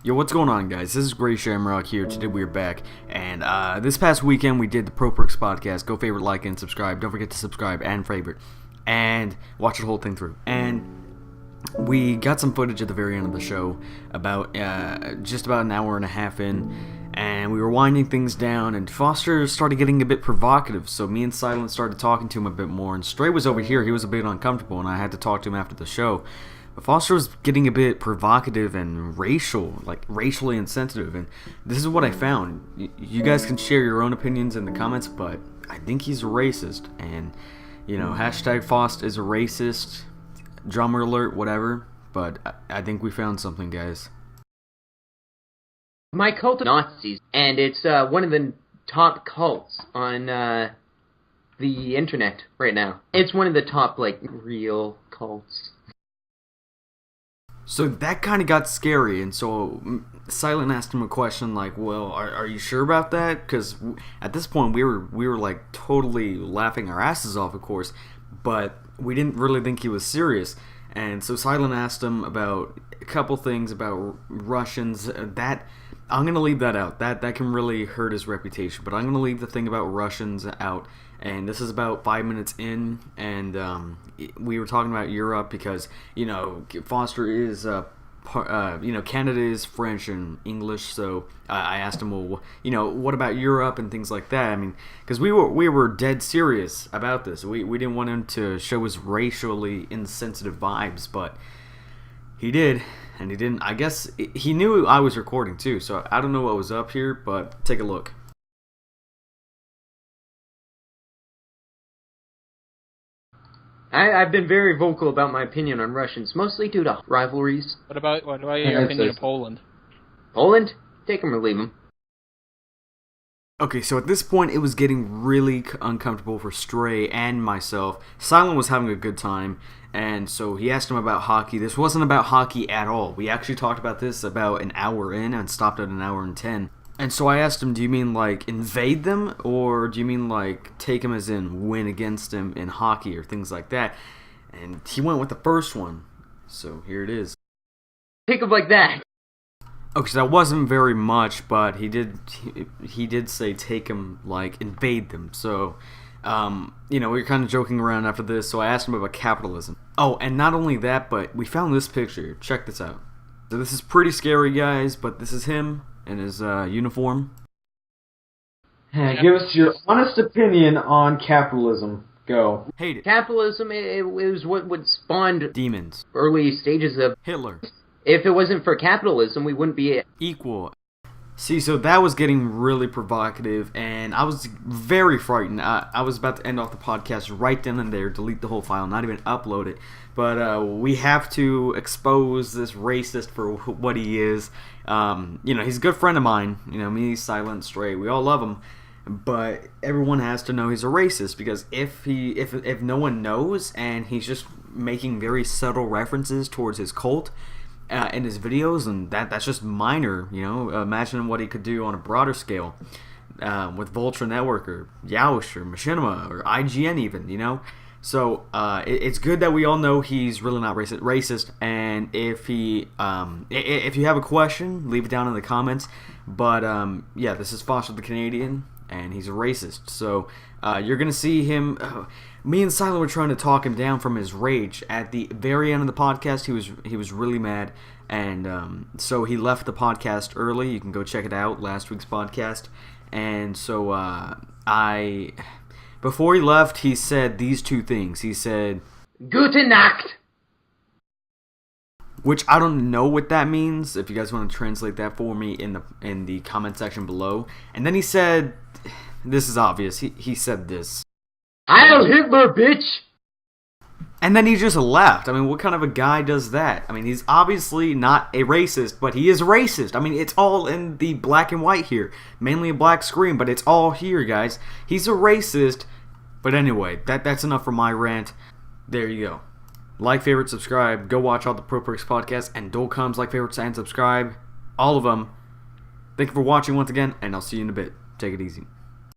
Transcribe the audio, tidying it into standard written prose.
Yo, what's going on, guys? This is GreyShamrock here. Today we're back, and this past weekend we did the Pro Perks podcast. Go favorite, like, and subscribe. Don't forget to subscribe and favorite, and watch the whole thing through. And we got some footage at the very end of the show, about just about an hour and a half in, and we were winding things down, and Foster started getting a bit provocative, so me and Silent started talking to him a bit more, and Stray was over here. He was a bit uncomfortable, and I had to talk to him after the show. But Foster was getting a bit provocative and racially insensitive, and this is what I found. You guys can share your own opinions in the comments, but I think he's a racist, and, you know, hashtag Fost is a racist, drummer alert, whatever, but I think we found something, guys. My cult of Nazis, and it's one of the top cults on the internet right now. It's one of the top, real cults. So that kind of got scary, and so Silent asked him a question like, well, are you sure about that? Because at this point we were like totally laughing our asses off, of course, but we didn't really think he was serious. And so Silent asked him about a couple things about Russians. That I'm going to leave that out. That can really hurt his reputation, but I'm going to leave the thing about Russians out. And this is about 5 minutes in, and we were talking about Europe because, you know, Foster is, Canada is French and English, so I asked him, well, you know, what about Europe and things like that? I mean, because we were dead serious about this. We didn't want him to show his racially insensitive vibes, but he did, and he didn't. I guess he knew I was recording too, so I don't know what was up here, but take a look. I've been very vocal about my opinion on Russians, mostly due to rivalries. What about your opinion of Poland? Poland? Take them or leave them. Okay, so at this point, it was getting really uncomfortable for Stray and myself. Silent was having a good time, and so he asked him about hockey. This wasn't about hockey at all. We actually talked about this about an hour in and stopped at an hour and 10. And so I asked him, do you mean, like, invade them, or do you mean, like, take them as in win against them in hockey or things like that? And he went with the first one, so here it is. Take them like that. Okay, so that wasn't very much, but he did say take them, like, invade them. So, you know, we were kind of joking around after this, so I asked him about capitalism. Oh, and not only that, but we found this picture. Check this out. So this is pretty scary, guys, but this is him in his uniform. Give us your honest opinion on capitalism. Go. Hate it. Capitalism, it was what would spawn Demons. early stages of Hitler. If it wasn't for capitalism, we wouldn't be equal. See, so that was getting really provocative, and I was very frightened. I was about to end off the podcast right then and there, delete the whole file, not even upload it. But we have to expose this racist for what he is. You know, he's a good friend of mine. You know, me, Silent, Stray, we all love him. But everyone has to know he's a racist, because if no one knows, and he's just making very subtle references towards his cult in his videos, and that's just minor, you know. Imagine what he could do on a broader scale with Vulture Network or Yoush or Machinima or IGN even, you know. So it's good that we all know he's really not racist. And if you have a question, leave it down in the comments. But yeah, this is Foster the Canadian, and he's a racist. So you're gonna see him. Me and Silent were trying to talk him down from his rage. At the very end of the podcast, he was really mad, and so he left the podcast early. You can go check it out, last week's podcast. And so before he left, he said these two things. He said, Gute Nacht! Which I don't know what that means. If you guys want to translate that for me in the comment section below. And then he said, this is obvious. He said this. Heil Hitler, bitch! And then he just left. I mean, what kind of a guy does that? I mean, he's obviously not a racist, but he is racist. I mean, it's all in the black and white here. Mainly a black screen, but it's all here, guys. He's a racist. But anyway, that's enough for my rant. There you go. Like, favorite, subscribe. Go watch all the Pro Perks podcasts and Dolcoms. Like, favorites, and subscribe. All of them. Thank you for watching once again, and I'll see you in a bit. Take it easy.